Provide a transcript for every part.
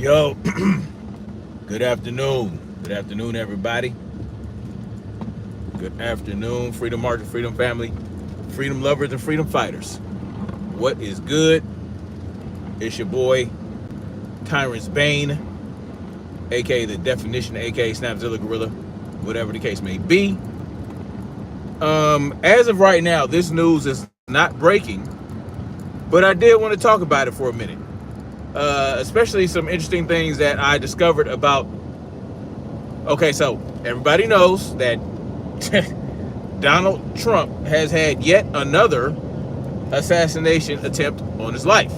Yo, good afternoon. Good afternoon, everybody. Good afternoon, Freedom March, Freedom Family, Freedom Lovers, and Freedom Fighters. What is good? It's your boy, Tyrant's Bane, aka The Definition, aka Snapzilla Gorilla, whatever the case may be. As of right now, this news is not breaking, but I did want to talk about it for a minute. Especially some interesting things that I discovered about. Okay, so everybody knows that Donald Trump has had yet another assassination attempt on his life.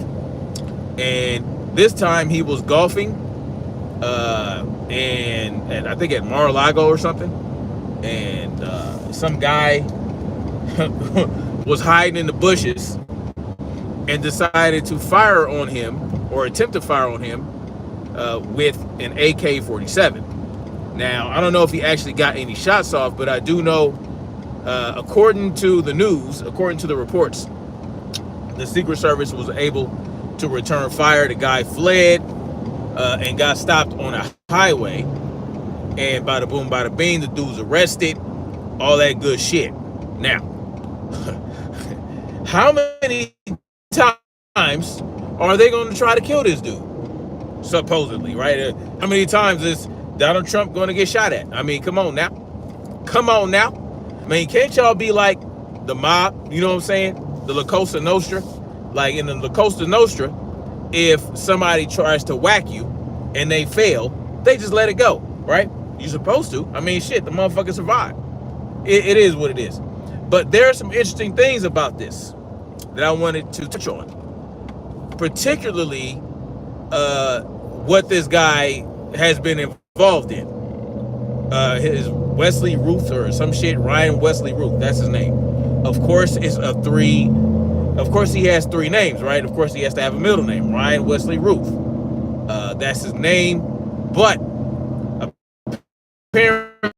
And this time he was golfing and I think at Mar-a-Lago or something. And some guy was hiding in the bushes and decided to fire on him, or attempt to fire on him, with an AK-47. Now, I don't know if he actually got any shots off, but I do know, according to the news, according to the reports, the Secret Service was able to return fire. The guy fled and got stopped on a highway. And bada boom, bada bing, the dude's arrested. All that good shit. Now, how many times are they going to try to kill this dude? Supposedly, right? How many times is Donald Trump going to get shot at? I mean, come on now. Come on now. I mean, can't y'all be like the mob? You know what I'm saying? The La Cosa Nostra. Like in the La Cosa Nostra, if somebody tries to whack you and they fail, they just let it go, right? You're supposed to. I mean, shit, the motherfucker survived. It is what it is. But there are some interesting things about this that I wanted to touch on. Particularly what this guy has been involved in. His Wesley Ruth or some shit, Ryan Wesley Ruth, that's his name. Of course, he has three names, right? Of course, he has to have a middle name, Ryan Wesley Ruth. That's his name. But apparently,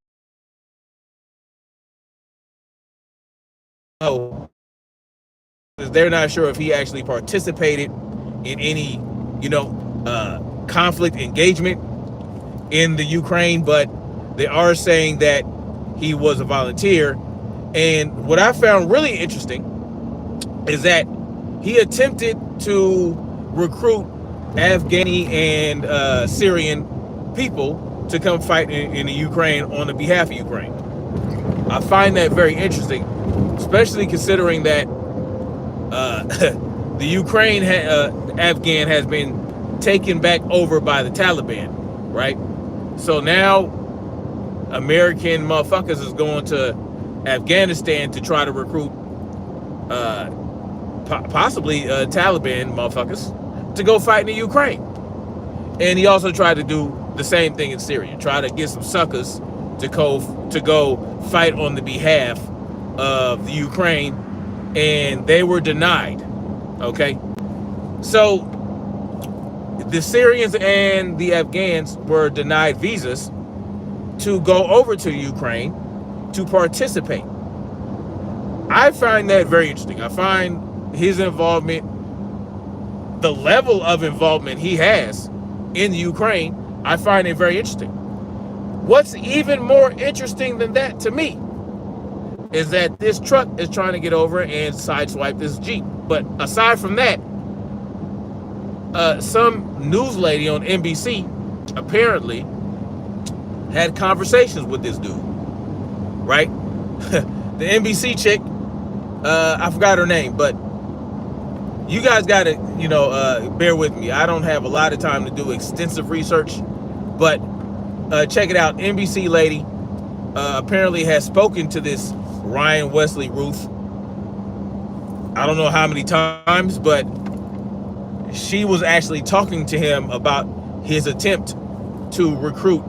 they're not sure if he actually participated in any, conflict engagement in the Ukraine, but they are saying that he was a volunteer. And what I found really interesting is that he attempted to recruit Afghani and Syrian people to come fight in the Ukraine on the behalf of Ukraine. I find that very interesting, especially considering that the Ukraine Afghan has been taken back over by the Taliban, right? So now American motherfuckers is going to Afghanistan to try to recruit possibly Taliban motherfuckers to go fight in the Ukraine. And he also tried to do the same thing in Syria, try to get some suckers to go fight on the behalf of the Ukraine, and they were denied. Okay, so the Syrians and the Afghans were denied visas to go over to Ukraine to participate. I find that very interesting. I find his involvement, the level of involvement he has in the Ukraine, I find it very interesting. What's even more interesting than that to me is that this truck is trying to get over and sideswipe this Jeep. But aside from that, some news lady on NBC apparently had conversations with this dude, right? The NBC chick, I forgot her name, but you guys got to, bear with me. I don't have a lot of time to do extensive research, but check it out. NBC lady apparently has spoken to this Ryan Wesley Ruth. I don't know how many times, but she was actually talking to him about his attempt to recruit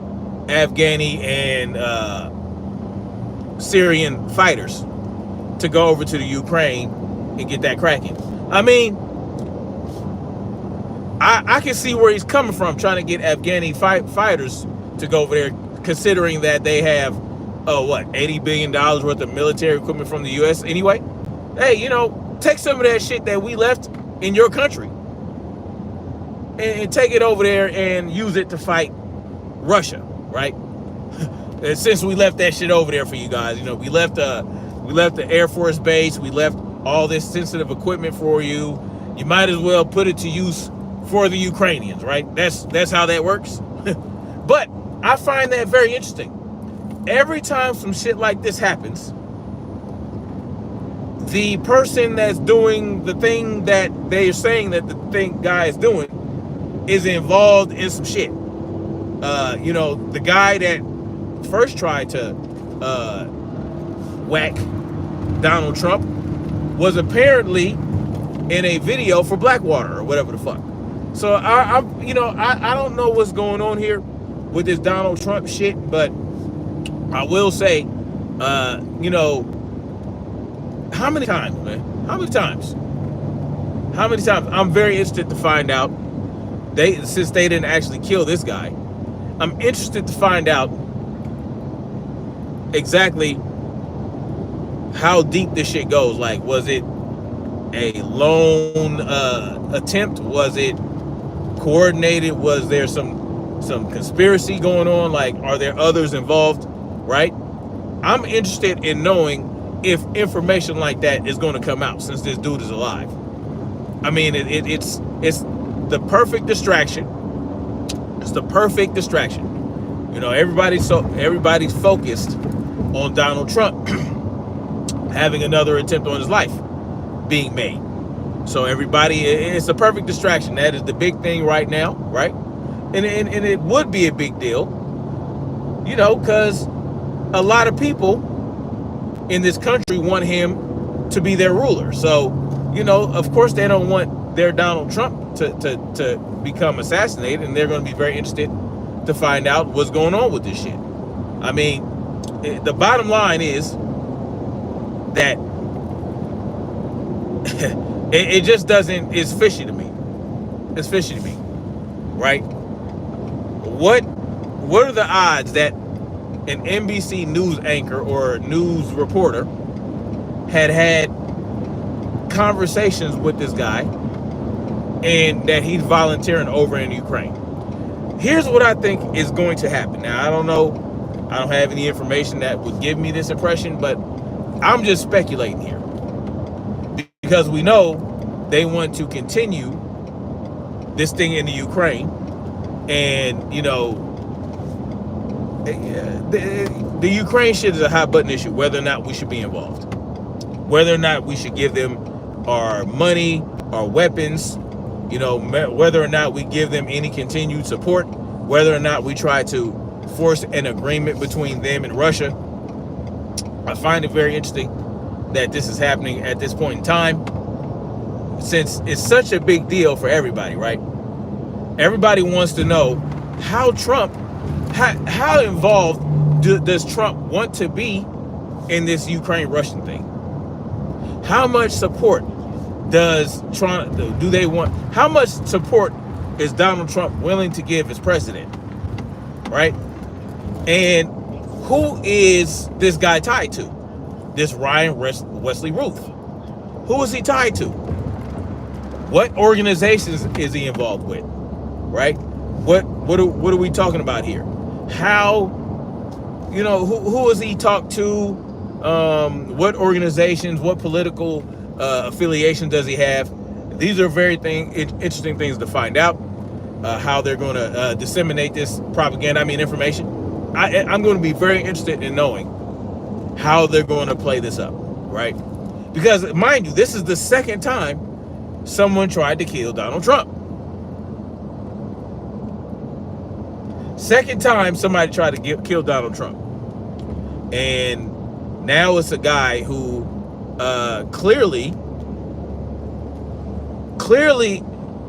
Afghani and Syrian fighters to go over to the Ukraine and get that cracking. I mean, I can see where he's coming from, trying to get Afghani fighters to go over there, considering that they have, $80 billion worth of military equipment from the U.S. anyway. Hey, take some of that shit that we left in your country. and take it over there and use it to fight Russia, right? And since we left that shit over there for you guys, you know, we left the Air Force Base, we left all this sensitive equipment for you. You might as well put it to use for the Ukrainians, right? That's how that works. But I find that very interesting. Every time some shit like this happens, the person that's doing the thing that they're saying that the thing guy is doing is involved in some shit. You know, the guy that first tried to whack Donald Trump was apparently in a video for Blackwater or whatever the fuck. So I don't know what's going on here with this Donald Trump shit, but I will say, you know, how many times, man? How many times? I'm very interested to find out. Since they didn't actually kill this guy, I'm interested to find out exactly how deep this shit goes. Like, was it a lone attempt? Was it coordinated? Was there some conspiracy going on? Like, are there others involved? Right? I'm interested in knowing if information like that is going to come out since this dude is alive. I mean, it's the perfect distraction. It's the perfect distraction. You know, everybody's focused on Donald Trump having another attempt on his life being made. So it's a perfect distraction. That is the big thing right now, right? And it would be a big deal, you know, because a lot of people in this country want him to be their ruler. So, you know, of course they don't want their Donald Trump to become assassinated, and they're going to be very interested to find out what's going on with this shit. I mean, the bottom line is that it just doesn't, it's fishy to me. It's fishy to me, right? What are the odds that an NBC news anchor or news reporter had conversations with this guy and that he's volunteering over in Ukraine? Here's what I think is going to happen. Now, I don't know. I don't have any information that would give me this impression, but I'm just speculating here. Because we know they want to continue this thing in the Ukraine. And, you know, the Ukraine shit is a hot button issue, whether or not we should be involved. Whether or not we should give them our money, our weapons, you know, whether or not we give them any continued support, whether or not we try to force an agreement between them and Russia. I find it very interesting that this is happening at this point in time, since it's such a big deal for everybody, right? Everybody wants to know how involved does Trump want to be in this Ukraine-Russian thing? How much support how much support is Donald Trump willing to give as president, right? And who is this guy tied to? This Ryan Wesley Ruth. Who is he tied to? What organizations is he involved with, right? What are we talking about here? How, you know, who has he talked to? What organizations, what political affiliation does he have? These are very interesting things to find out. How they're going to disseminate this propaganda, information. I'm going to be very interested in knowing how they're going to play this up, right? Because, mind you, this is the second time someone tried to kill Donald Trump. Second time somebody tried to kill Donald Trump. And now it's a guy who clearly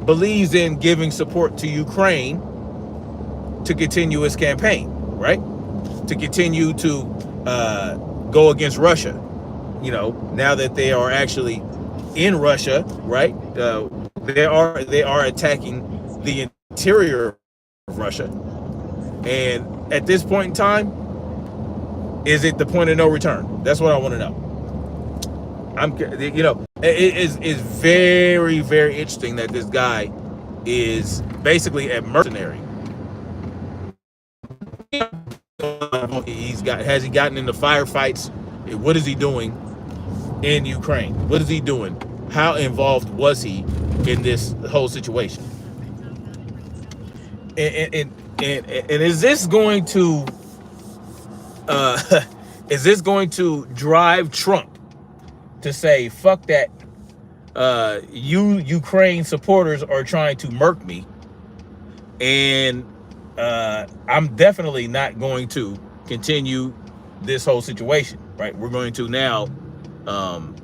believes in giving support to Ukraine to continue his campaign, right? To continue to go against Russia. You know, now that they are actually in Russia, right? They are attacking the interior of Russia. And at this point in time, is it the point of no return? That's what I want to know. It is very, very interesting that this guy is basically a mercenary. Has he gotten into firefights? What is he doing in Ukraine? What is he doing? How involved was he in this whole situation? And is this going to is this going to drive Trump to say, fuck that, you Ukraine supporters are trying to murk me, and I'm definitely not going to continue this whole situation, right? We're going to now, I'm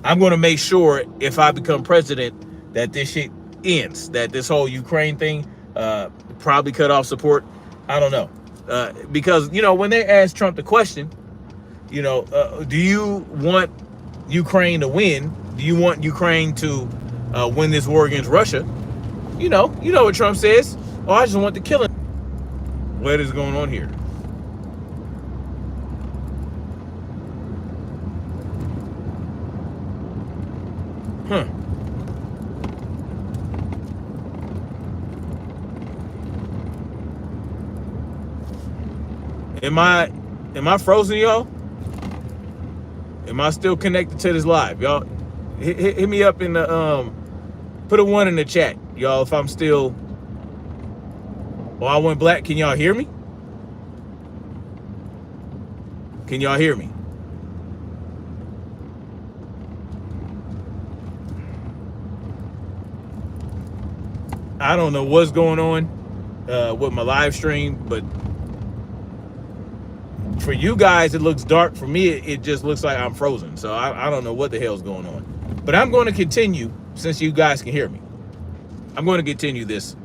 going to make sure if I become president that this shit ends, that this whole Ukraine thing, probably cut off support. I don't know. Because, you know, when they asked Trump the question, you know, do you want Ukraine to win? Do you want Ukraine to win this war against Russia? You know what Trump says. Oh, I just want the killing. What is going on here? Huh. Am I frozen, y'all? Am I still connected to this live, y'all? Hit me up in the put a 1 in the chat, y'all, if I'm still. Oh, I went black. Can y'all hear me? Can y'all hear me? I don't know what's going on with my live stream, but for you guys, it looks dark. For me, it just looks like I'm frozen. So I don't know what the hell's going on. But I'm going to continue, since you guys can hear me. I'm going to continue this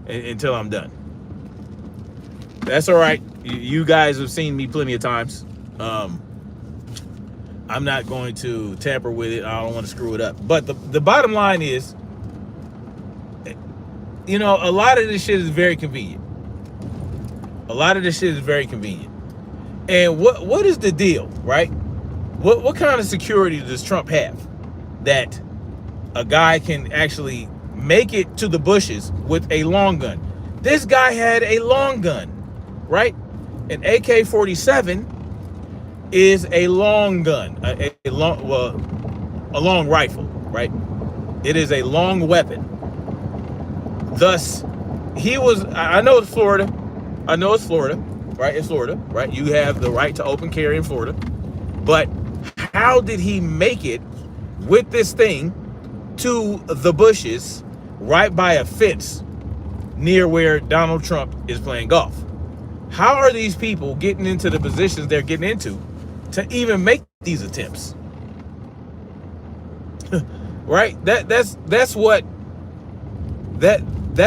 until I'm done. That's all right. You guys have seen me plenty of times. I'm not going to tamper with it. I don't want to screw it up. But the bottom line is, you know, a lot of this shit is very convenient. A lot of this shit is very convenient. And what is the deal, right? What kind of security does Trump have that a guy can actually make it to the bushes with a long gun? This guy had a long gun, right? An AK-47 is a long gun, a long rifle, right? It is a long weapon. Thus, I know it's Florida. Right? It's Florida, right? You have the right to open carry in Florida. But how did he make it with this thing to the bushes right by a fence near where Donald Trump is playing golf? How are these people getting into the positions they're getting into to even make these attempts? Right? That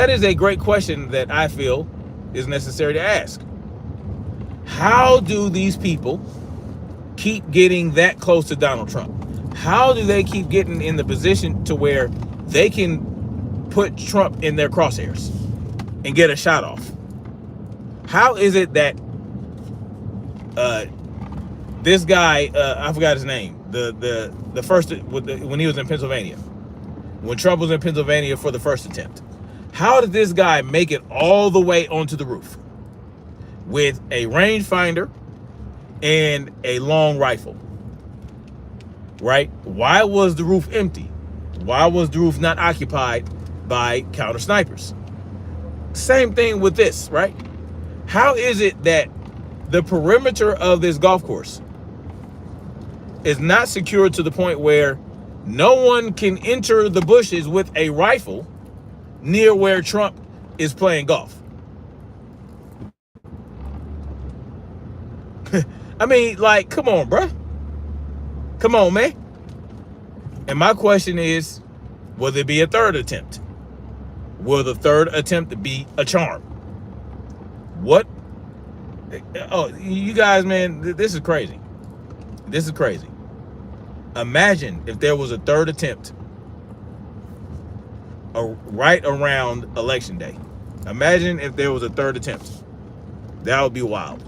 is a great question that I feel is necessary to ask. How do these people keep getting that close to Donald Trump? How do they keep getting in the position to where they can put Trump in their crosshairs and get a shot off? How is it that this guy, I forgot his name, the first, when he was in Pennsylvania, when Trump was in Pennsylvania for the first attempt, how did this guy make it all the way onto the roof with a rangefinder and a long rifle, right? Why was the roof empty? Why was the roof not occupied by counter snipers? Same thing with this, right? How is it that the perimeter of this golf course is not secure to the point where no one can enter the bushes with a rifle near where Trump is playing golf? I mean, like, come on, bruh. Come on, man. And my question is, will there be a third attempt? Will the third attempt be a charm? What? Oh, you guys, man, this is crazy. This is crazy. Imagine if there was a third attempt right around Election Day. Imagine if there was a third attempt. That would be wild.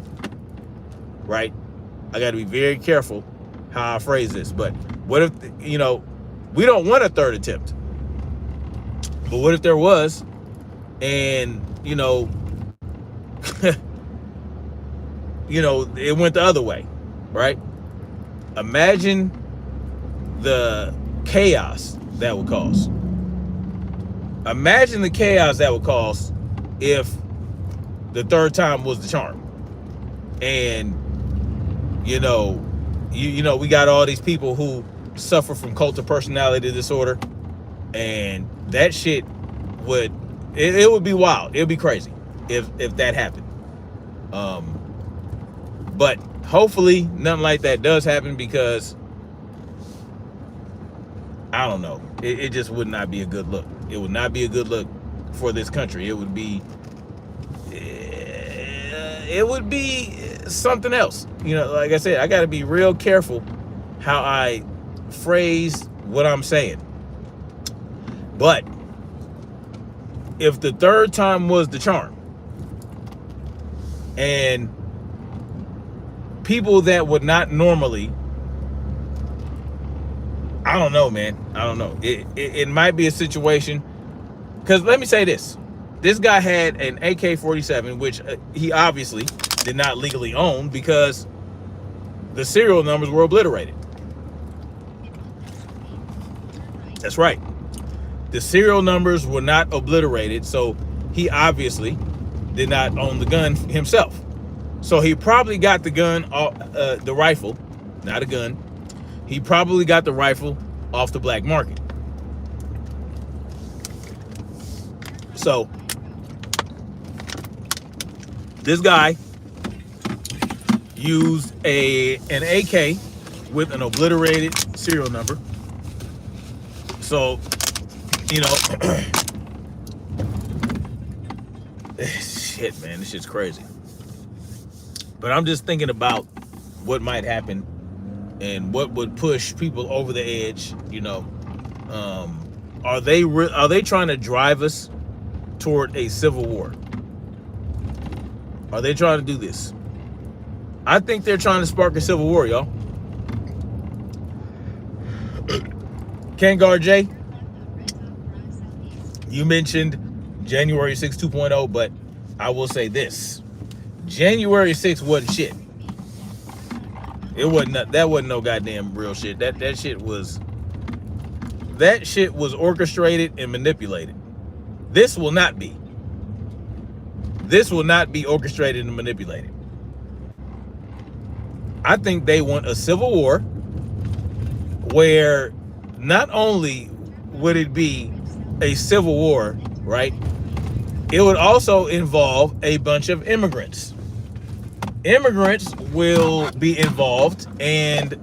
Right? I got to be very careful how I phrase this. But what if, you know, we don't want a third attempt. But what if there was, and it went the other way, right? Imagine the chaos that would cause. Imagine the chaos that would cause if the third time was the charm. And we got all these people who suffer from cult of personality disorder, and that shit it would be wild. It would be crazy if that happened. But hopefully nothing like that does happen, because I don't know. It just would not be a good look. It would not be a good look for this country. It would be something else. Like I said, I got to be real careful how I phrase what I'm saying. But if the third time was the charm, and people that would not normally, I don't know, man. I don't know. It might be a situation, because let me say this. This guy had an AK-47, which he obviously did not legally own, because the serial numbers were obliterated. That's right. The serial numbers were not obliterated, so he obviously did not own the gun himself. So he probably got the gun, the rifle, not a gun. He probably got the rifle off the black market. So this guy used an AK with an obliterated serial number. So, shit, man, this shit's crazy. But I'm just thinking about what might happen and what would push people over the edge. Are they trying to drive us toward a civil war? Are they trying to do this? I think they're trying to spark a civil war, y'all. Kangar J, you mentioned January 6 2.0, but I will say this. January 6 wasn't shit. That wasn't no goddamn real shit. That shit was orchestrated and manipulated. This will not be. This will not be orchestrated and manipulated. I think they want a civil war where not only would it be a civil war, right? It would also involve a bunch of immigrants. Immigrants will be involved, and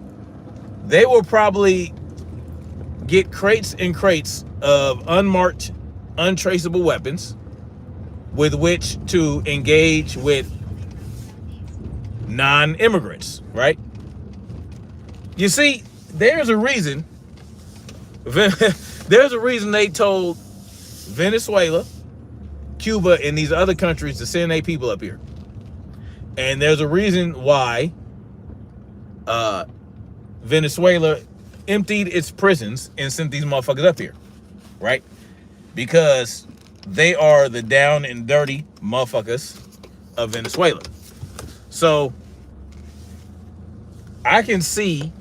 they will probably get crates and crates of unmarked, untraceable weapons with which to engage with non-immigrants, right? You see, there's a reason they told Venezuela, Cuba, and these other countries to send their people up here. And there's a reason why Venezuela emptied its prisons and sent these motherfuckers up here, right? Because they are the down and dirty motherfuckers of Venezuela. So I can see,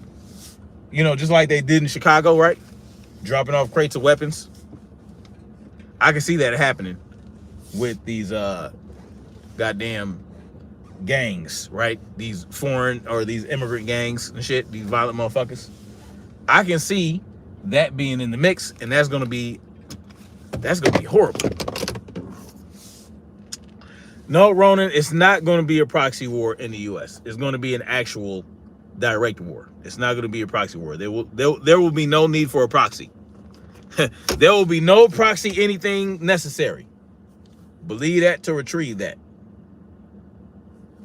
just like they did in Chicago, right? Dropping off crates of weapons. I can see that happening with these goddamn gangs, right? These foreign or these immigrant gangs and shit, these violent motherfuckers. I can see that being in the mix, and that's gonna be horrible. No, Ronan, it's not going to be a proxy war in the U.S. It's going to be an actual direct war. It's not going to be a proxy war. There will be no need for a proxy. There will be no proxy anything necessary. Believe that to retrieve that.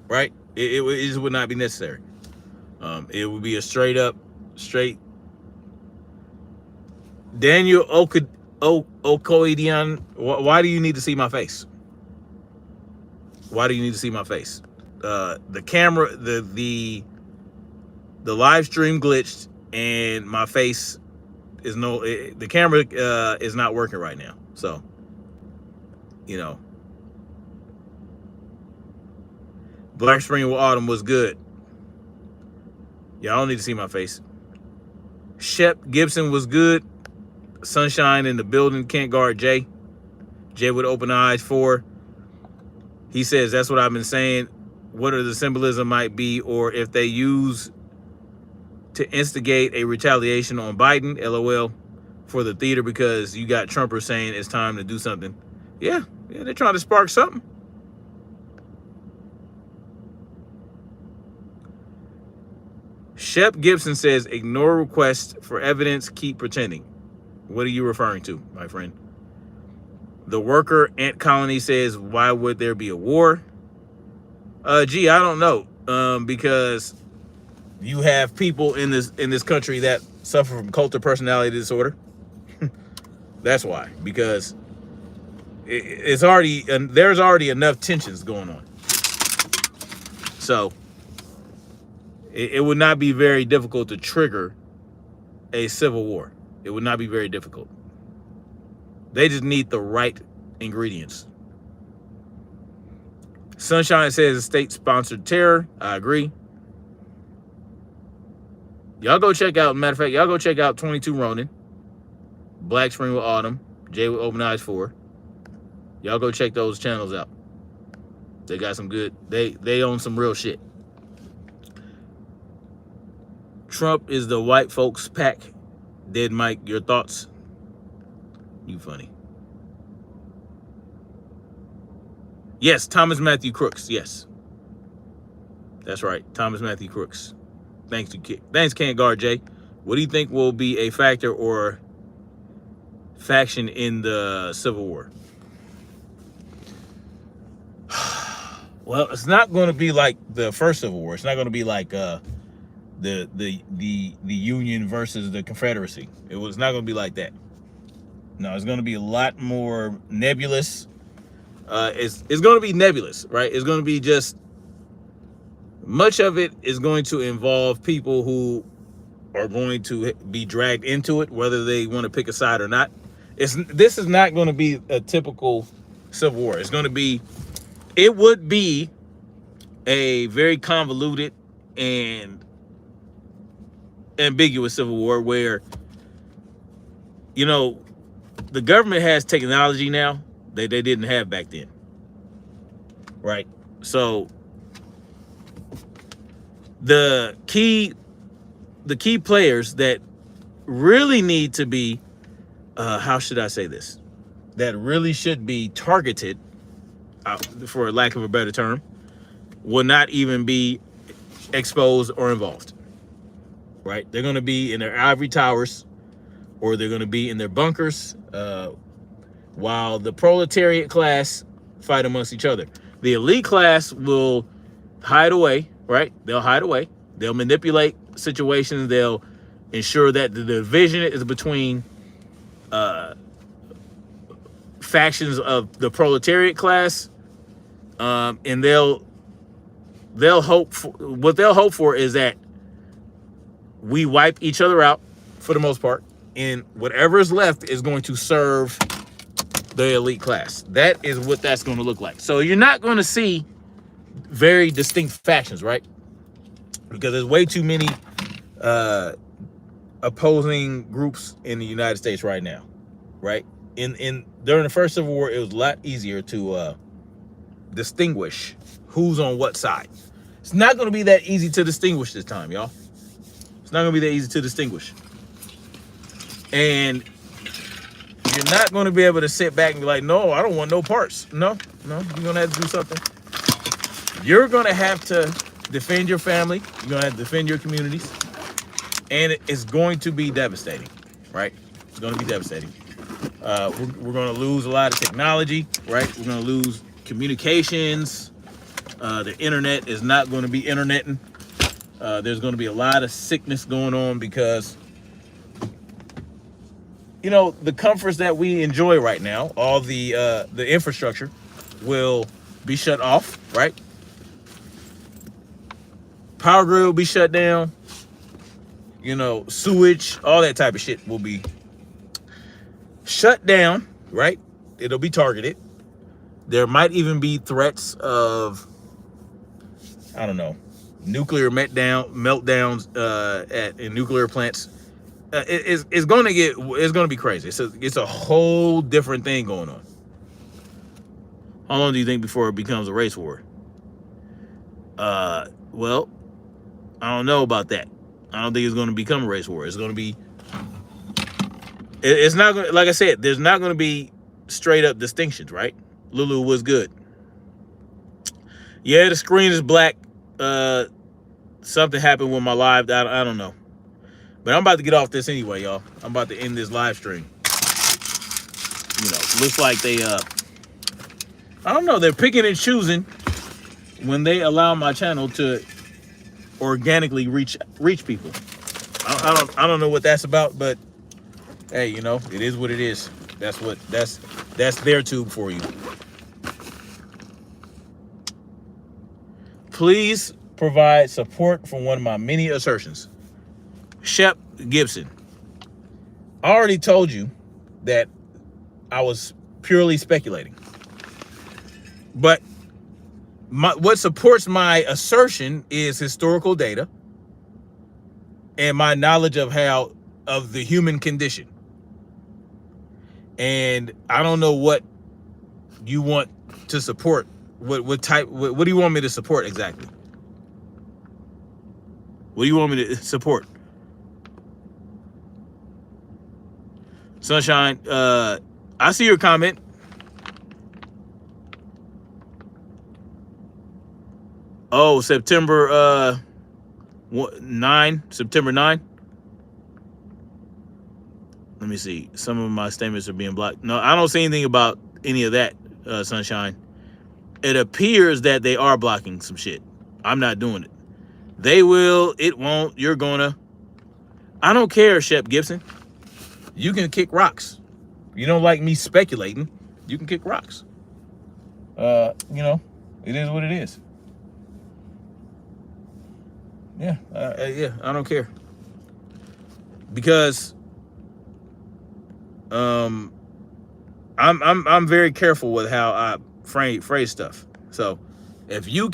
Right? It just would not be necessary. It would be a straight Daniel Okoidian. Why do you need to see my face? Why do you need to see my face? The camera, the live stream glitched, and my face is the camera is not working right now. So You know, Black Spring with Autumn was good. Y'all don't need to see my face. Shep Gibson was good. Sunshine in the building. Can't guard Jay. Jay with open eyes 4. He says, that's what I've been saying. What are the symbolism might be, or if they use to instigate a retaliation on Biden, LOL, for the theater because you got Trumpers saying it's time to do something. Yeah, they're trying to spark something. Shep Gibson says, ignore requests for evidence, keep pretending. What are you referring to, my friend? The worker ant colony says, why would there be a war? Gee, I don't know. Because you have people in this country that suffer from cult of personality disorder. That's why. Because there's already enough tensions going on. So it would not be very difficult to trigger a civil war. It would not be very difficult. They just need the right ingredients. Sunshine says state-sponsored terror. I agree. Y'all go check out, matter of fact, y'all go check out 22 Ronin, Black Spring with Autumn, Jay with Open Eyes 4. Y'all go check those channels out. They got some good, they own some real shit. Trump is the white folks pack. Dead Mike, your thoughts? You funny. Yes, Thomas Matthew Crooks. Yes. That's right. Thomas Matthew Crooks. Thanks, Can't Guard Jay. What do you think will be a factor or faction in the Civil War? Well, it's not going to be like the first Civil War. It's not going to be like the Union versus the Confederacy. It was not going to be like that. No, it's going to be a lot more nebulous. It's going to be nebulous, right? It's going to be just, much of it is going to involve people who are going to be dragged into it, whether they want to pick a side or not. This is not going to be a typical Civil War. It would be a very convoluted and ambiguous Civil War where, you know, the government has technology now that they didn't have back then, right? So the key players that really need to be, how should I say this? That really should be targeted, for lack of a better term, will not even be exposed or involved, right? They're going to be in their ivory towers, or they're going to be in their bunkers, while the proletariat class fight amongst each other. The elite class will hide away, right? They'll hide away. They'll manipulate situations. They'll ensure that the division is between factions of the proletariat class, and they'll hope for is that we wipe each other out for the most part, and whatever is left is going to serve the elite class. That is what that's going to look like. So you're not going to see very distinct factions, right? Because there's way too many opposing groups in the United States right now, right? During the first Civil War, it was a lot easier to distinguish who's on what side. It's not going to be that easy to distinguish this time, y'all. It's not going to be that easy to distinguish. And you're not going to be able to sit back and be like, no, I don't want no parts. No, you're going to have to do something. You're going to have to defend your family. You're going to have to defend your communities. And it's going to be devastating, right? It's going to be devastating. We're going to lose a lot of technology, right? We're going to lose communications. The internet is not going to be interneting. There's going to be a lot of sickness going on because, you know, the comforts that we enjoy right now, all the infrastructure will be shut off, right? Power grid will be shut down. You know, sewage, all that type of shit will be shut down, right? It'll be targeted. There might even be threats of, I don't know, nuclear meltdowns in nuclear plants. It's going to be crazy. It's a whole different thing going on. How long do you think before it becomes a race war? Well, I don't know about that. I don't think it's going to become a race war. It's going to be. It's not going. Like I said, there's not going to be straight up distinctions, right? Lulu was good. Yeah, the screen is black. Something happened with my live. I don't know. But I'm about to get off this anyway, y'all. I'm about to end this live stream. You know, looks like they I don't know, they're picking and choosing when they allow my channel to organically reach people. I don't know what that's about, but hey, you know, it is what it is. That's their tube for you. Please provide support for one of my many assertions. Shep Gibson. I already told you that I was purely speculating. But what supports my assertion is historical data and my knowledge of the human condition. And I don't know what you want to support. What do you want me to support exactly? What do you want me to support? Sunshine, I see your comment. Oh, September 9. Let me see. Some of my statements are being blocked. No, I don't see anything about any of that, Sunshine. It appears that they are blocking some shit. I'm not doing it. They will, it won't, you're gonna. I don't care, Shep Gibson. You can kick rocks. You don't like me speculating, you can kick rocks. You know, it is what it is. Yeah, I don't care. Because I'm very careful with how I phrase stuff. So if you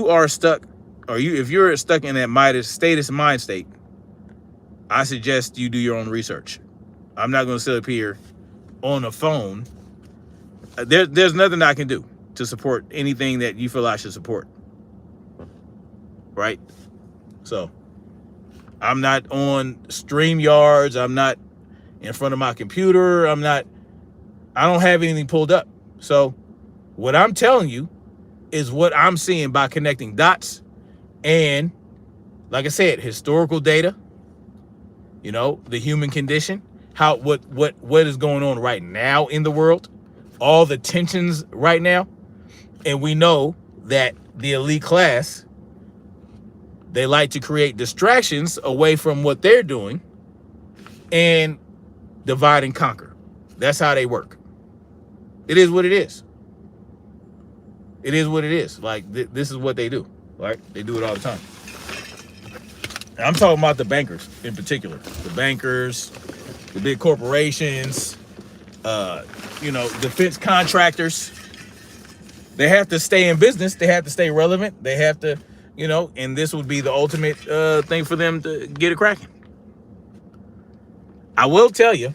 are stuck, or if you're stuck in that status mind state, I suggest you do your own research. I'm not going to sit up here on the phone. There's nothing I can do to support anything that you feel I should support. Right? So I'm not on StreamYards. I'm not in front of my computer. I don't have anything pulled up. So what I'm telling you is what I'm seeing by connecting dots and, like I said, historical data, you know, the human condition, what is going on right now in the world, all the tensions right now. And we know that the elite class, they like to create distractions away from what they're doing and divide and conquer. That's how they work. It is what it is. It is what it is. Like, this is what they do. Right? They do it all the time. And I'm talking about the bankers in particular. The bankers, the big corporations, you know, defense contractors. They have to stay in business. They have to stay relevant. They have to, you know, and this would be the ultimate thing for them to get it cracking. I will tell you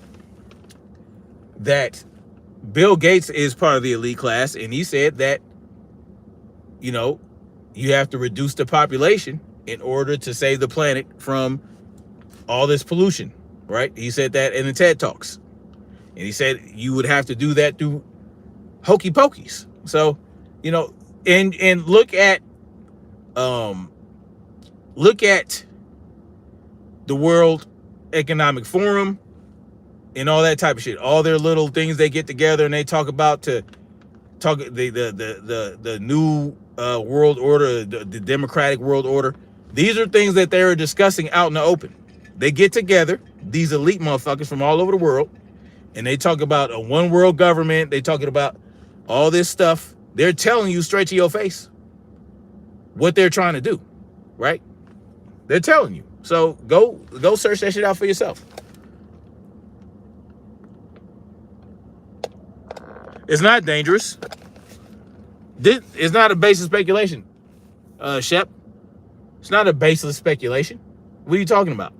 that Bill Gates is part of the elite class, and he said that, you know, you have to reduce the population in order to save the planet from all this pollution, right? He said that in the TED Talks. And he said you would have to do that through hokey pokeys. So, you know, and look at the World Economic Forum and all that type of shit. All their little things they get together and they talk about the new world order, the democratic world order. These are things that they're discussing out in the open. They get together, these elite motherfuckers from all over the world, and they talk about a one world government. They talking about all this stuff. They're telling you straight to your face what they're trying to do, right? They're telling you. So go search that shit out for yourself. It's not dangerous. It's not a baseless speculation, Shep. It's not a baseless speculation. What are you talking about?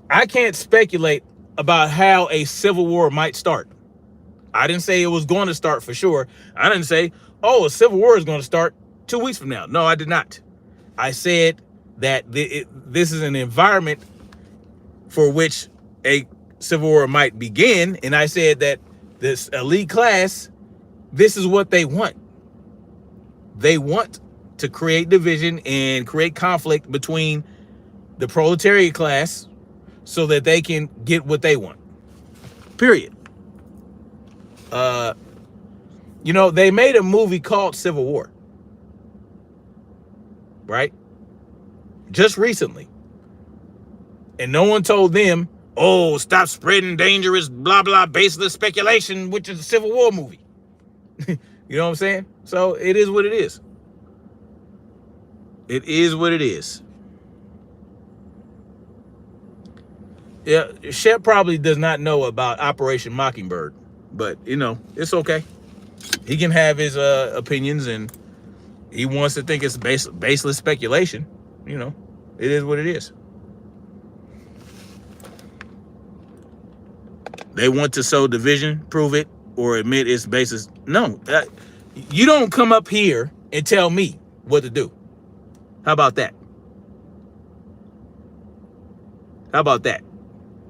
I can't speculate about how a civil war might start. I didn't say it was going to start for sure. I didn't say, oh, a civil war is going to start 2 weeks from now. No, I did not. I said that this is an environment for which a civil war might begin. And I said that this elite class, this is what they want. They want to create division and create conflict between the proletariat class so that they can get what they want. Period. You know, they made a movie called Civil War, right? Just recently. And no one told them, oh, stop spreading dangerous, blah, blah, baseless speculation, which is a Civil War movie. You know what I'm saying? So it is what it is. It is what it is. Yeah, Shep probably does not know about Operation Mockingbird, but, you know, it's okay. He can have his opinions, and he wants to think it's baseless speculation. You know, it is what it is. They want to sow division, prove it, or admit it's baseless. No, you don't come up here and tell me what to do. How about that? How about that?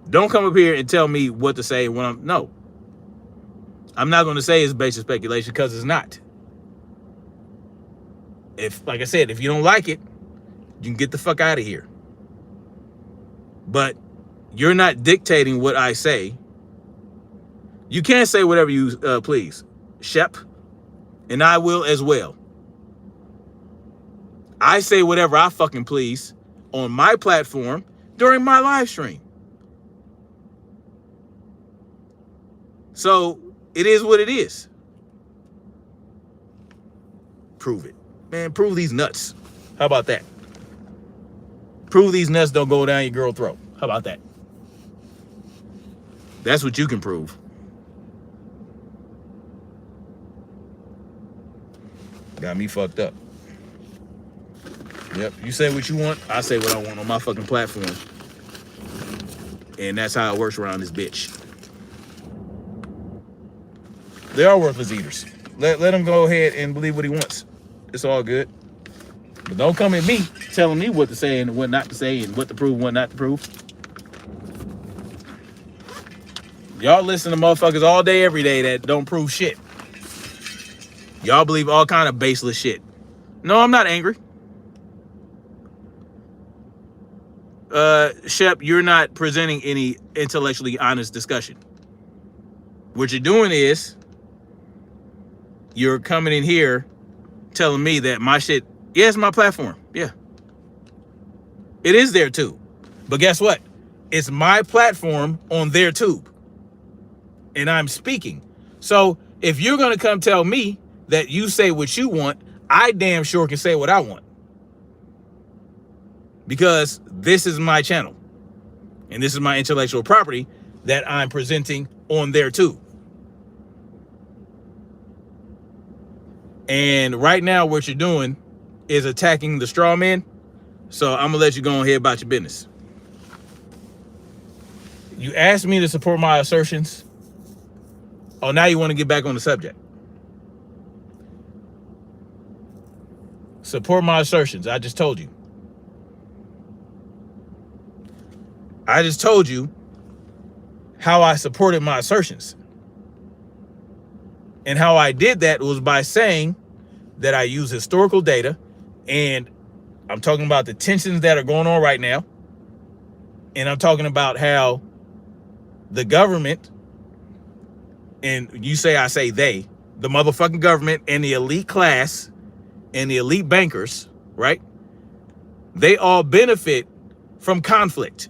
Don't come up here and tell me what to say when I'm not going to say it's baseless speculation, because it's not. If, like I said, if you don't like it, you can get the fuck out of here. But you're not dictating what I say. You can't say whatever you please, Shep, and I will as well. I say whatever I fucking please on my platform during my live stream. So it is what it is. Prove it. Man, prove these nuts. How about that? Prove these nuts don't go down your girl's throat. How about that? That's what you can prove. Got me fucked up. Yep, you say what you want, I say what I want on my fucking platform. And that's how it works around this bitch. They are worthless eaters. Let him go ahead and believe what he wants. It's all good. But don't come at me telling me what to say and what not to say and what to prove and what not to prove. Y'all listen to motherfuckers all day, every day that don't prove shit. Y'all believe all kind of baseless shit. No, I'm not angry. Shep, you're not presenting any intellectually honest discussion. What you're doing is you're coming in here telling me that my shit, yeah, it's my platform. Yeah. It is their tube. But guess what? It's my platform on their tube. And I'm speaking. So if you're going to come tell me that you say what you want, I damn sure can say what I want. Because this is my channel. And this is my intellectual property that I'm presenting on there too. And right now what you're doing is attacking the straw man. So I'm going to let you go ahead about your business. You asked me to support my assertions. Oh, now you want to get back on the subject. Support my assertions. I just told you. I just told you how I supported my assertions. And how I did that was by saying that I use historical data, and I'm talking about the tensions that are going on right now. And I'm talking about how the government, and you say I say they, the motherfucking government and the elite class and the elite bankers, right? They all benefit from conflict.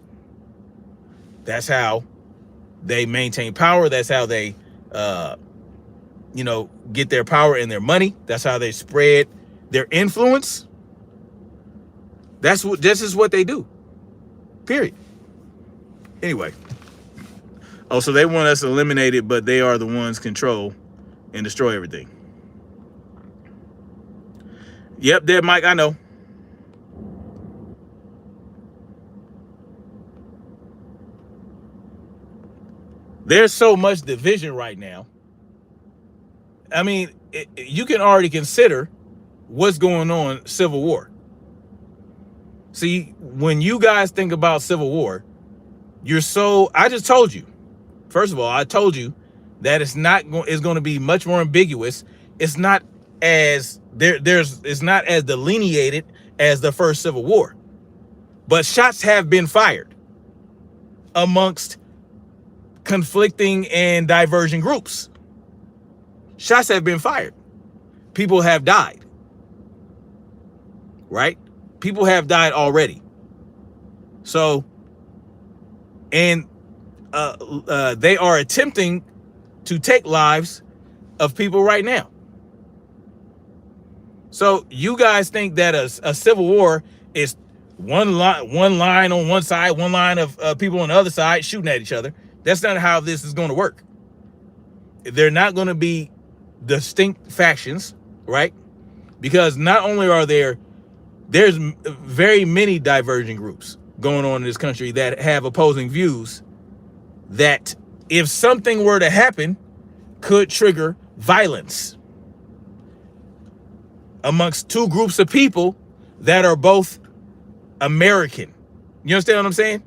That's how they maintain power. That's how they, get their power and their money. That's how they spread their influence. This is what they do. Period. Anyway, Oh, so they want us eliminated, but they are the ones control and destroy everything. Yep, dead Mike, I know. There's so much division right now. I mean, you can already consider what's going on, civil war. See, when you guys think about civil war, I just told you. First of all, I told you that it's going to be much more ambiguous. It's not as it's not as delineated as the first Civil War. But shots have been fired amongst conflicting and diverging groups. Shots have been fired. People have died. Right? People have died already. So, and they are attempting to take lives of people right now. So you guys think that a civil war is one line on one side, one line of people on the other side shooting at each other. That's not how this is going to work. They're not going to be distinct factions, right? Because not only are there's very many diverging groups going on in this country that have opposing views that, if something were to happen, could trigger violence amongst two groups of people that are both American. You understand what I'm saying?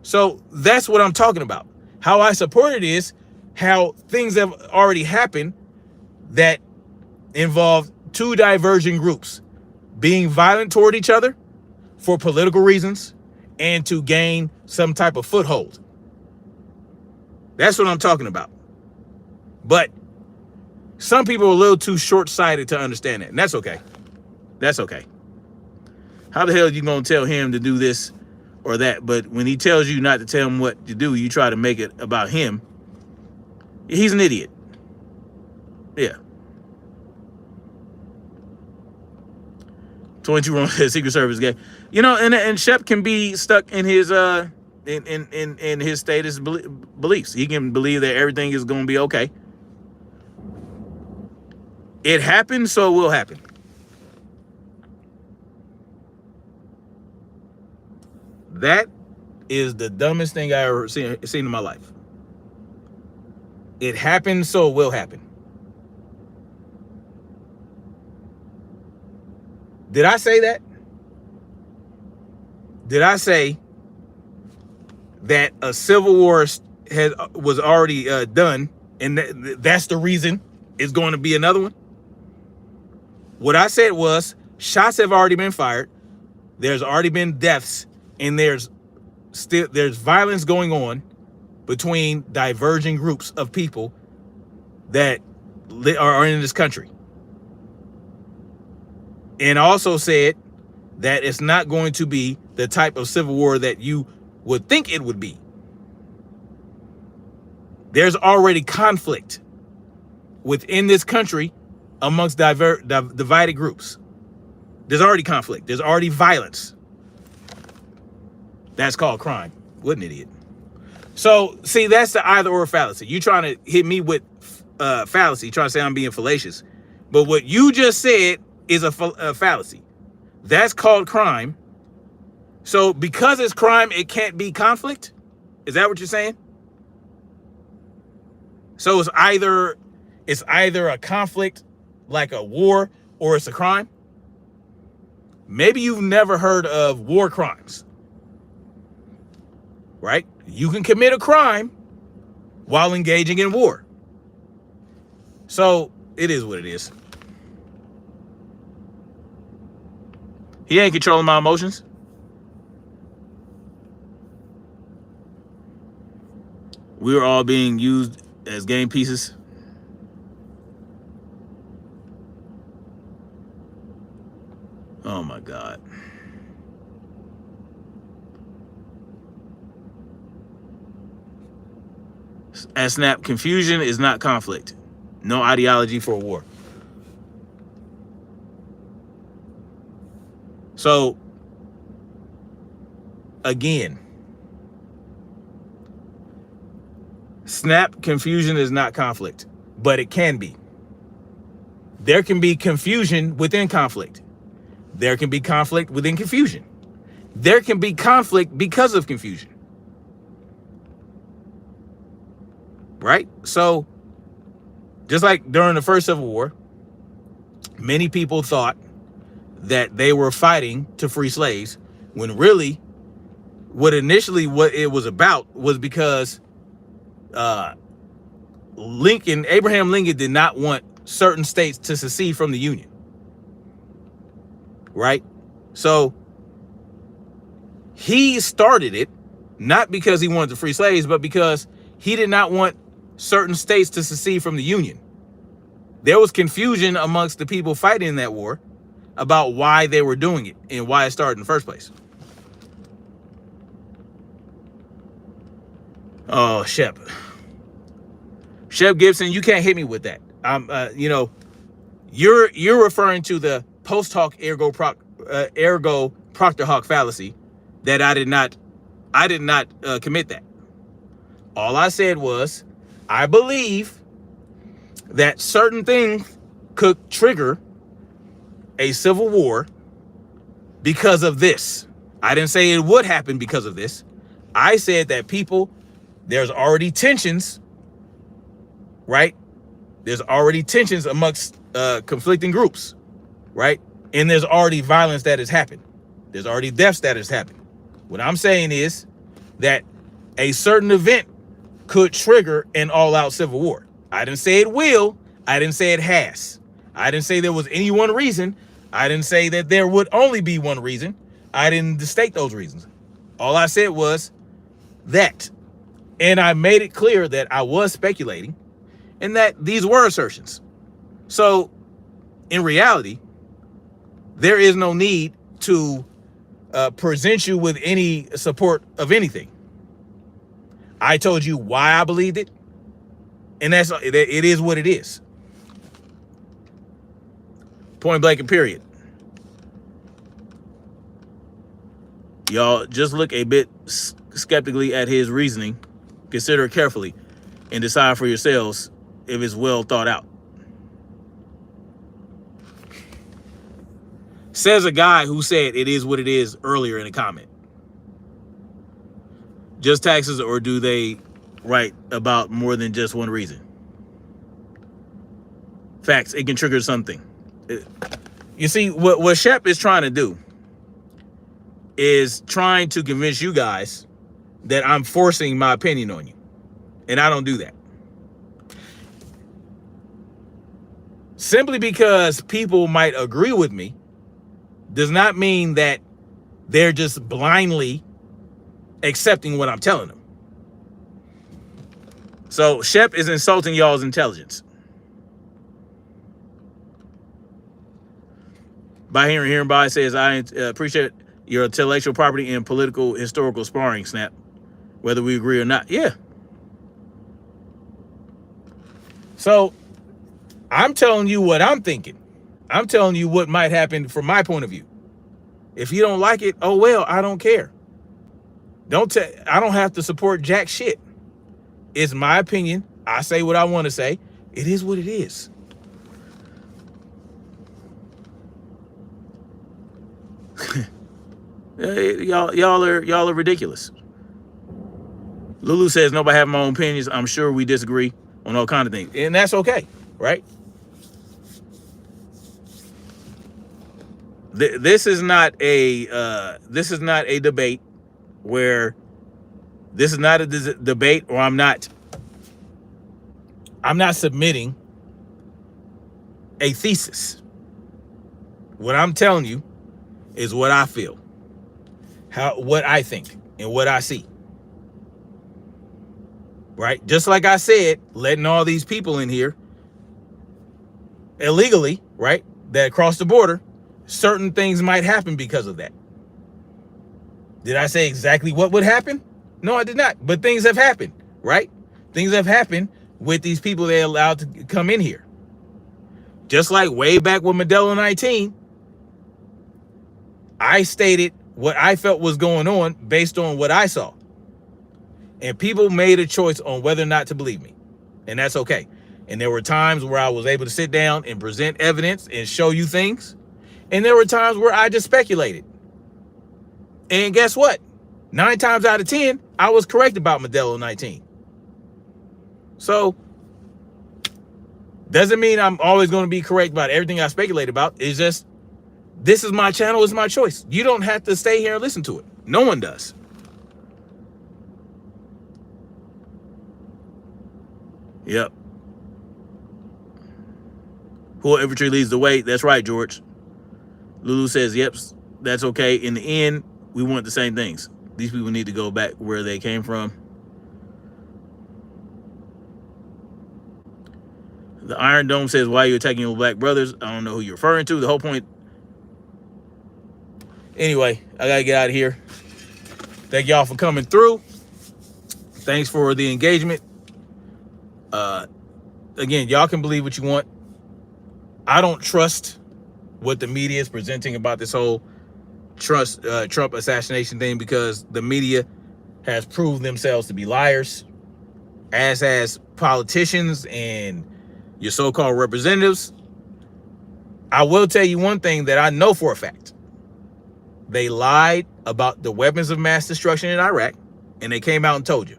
So that's what I'm talking about. How I support it is how things have already happened that involve two diverging groups being violent toward each other for political reasons and to gain some type of foothold. That's what I'm talking about. But some people are a little too short-sighted to understand it, and that's okay. That's okay. How the hell are you going to tell him to do this or that? But when he tells you not to tell him what to do, you try to make it about him. He's an idiot. Yeah. 22 wrong Secret Service guy. You know, and Shep can be stuck in his in his status beliefs. He can believe that everything is going to be okay. It happened, so it will happen. That is the dumbest thing I ever seen in my life. It happened, so it will happen. Did I say that? Did I say that a civil war was already done, and that's the reason it's going to be another one? What I said was shots have already been fired. There's already been deaths, and there's violence going on between diverging groups of people that are in this country. And also said that it's not going to be the type of civil war that you would think it would be. There's already conflict within this country amongst divided groups. There's already conflict. There's already violence. That's called crime. What an idiot. So, see, that's the either or fallacy. You trying to hit me with fallacy, trying to say I'm being fallacious. But what you just said is a fallacy. That's called crime. So because it's crime, it can't be conflict? Is that what you're saying? So it's either a conflict like a war, or it's a crime? Maybe you've never heard of war crimes. Right? You can commit a crime while engaging in war. So it is what it is. He ain't controlling my emotions. We are all being used as game pieces. Oh my God. And Snap, confusion is not conflict. No ideology for war. So, again, Snap, confusion is not conflict, but it can be. There can be confusion within conflict. There can be conflict within confusion. There can be conflict because of confusion. Right? So, just like during the first Civil War, many people thought that they were fighting to free slaves, when really what it was about was because Abraham Lincoln did not want certain states to secede from the Union. Right? So he started it not because he wanted to free slaves, but because he did not want certain states to secede from the Union. There was confusion amongst the people fighting in that war about why they were doing it and why it started in the first place. Oh, Shep Gibson, you can't hit me with that. You're referring to the post hoc ergo proctor hoc fallacy that I did not commit that. All I said was, I believe that certain things could trigger a civil war because of this. I didn't say it would happen because of this. I said that there's already tensions, right? There's already tensions amongst conflicting groups, right? And there's already violence that has happened. There's already deaths that has happened. What I'm saying is that a certain event could trigger an all-out civil war. I didn't say it will. I didn't say it has. I didn't say there was any one reason. I didn't say that there would only be one reason. I didn't state those reasons. All I said was that. And I made it clear that I was speculating and that these were assertions. So in reality, there is no need to present you with any support of anything. I told you why I believed it, and it is what it is. Point blank and period. Y'all just look a bit skeptically at his reasoning, consider it carefully, and decide for yourselves if it's well thought out. Says a guy who said it is what it is earlier in a comment. Just taxes, or do they write about more than just one reason? Facts, it can trigger something. You see, what Shep is trying to do is trying to convince you guys that I'm forcing my opinion on you. And I don't do that. Simply because people might agree with me does not mean that they're just blindly accepting what I'm telling them. So Shep is insulting y'all's intelligence. By hearing by says, I appreciate your intellectual property and political historical sparring, Snap, whether we agree or not. Yeah. So I'm telling you what I'm thinking. I'm telling you what might happen from my point of view. If you don't like it, oh well, I don't care. I don't have to support jack shit. It's my opinion. I say what I want to say. It is what it is. Y'all are ridiculous. Lulu says nobody have my own opinions. I'm sure we disagree on all kind of things, and that's okay, right? This is not a debate where this is not a debate, or I'm not submitting a thesis. What I'm telling you is what I feel, what I think, and what I see. Right? Just like I said, letting all these people in here illegally, right, that cross the border, certain things might happen because of that. Did I say exactly what would happen? No, I did not. But things have happened, right? Things have happened with these people they allowed to come in here. Just like way back with Modelo 19, I stated what I felt was going on based on what I saw. And people made a choice on whether or not to believe me. And that's okay. And there were times where I was able to sit down and present evidence and show you things. And there were times where I just speculated. And guess what? 9 times out of 10, I was correct about Modelo 19. So, doesn't mean I'm always going to be correct about everything I speculate about. It's just, this is my channel, it's my choice. You don't have to stay here and listen to it. No one does. Yep. Who infantry leads the way. That's right, George. Lulu says, yep, that's okay. In the end, we want the same things. These people need to go back where they came from. The Iron Dome says, why are you attacking your black brothers? I don't know who you're referring to. The whole point. Anyway, I got to get out of here. Thank y'all for coming through. Thanks for the engagement. Again, y'all can believe what you want. I don't trust what the media is presenting about this whole Trump assassination thing, because the media has proved themselves to be liars, as has politicians and your so-called representatives. I will tell you one thing that I know for a fact. They lied about the weapons of mass destruction in Iraq, and they came out and told you.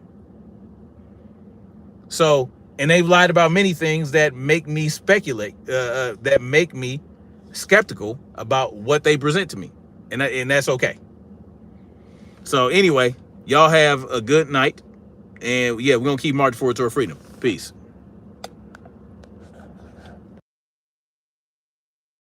So, and they've lied about many things that make me speculate, that make me skeptical about what they present to me. And that's okay. So anyway, y'all have a good night. And yeah, we're going to keep marching forward toward freedom. Peace.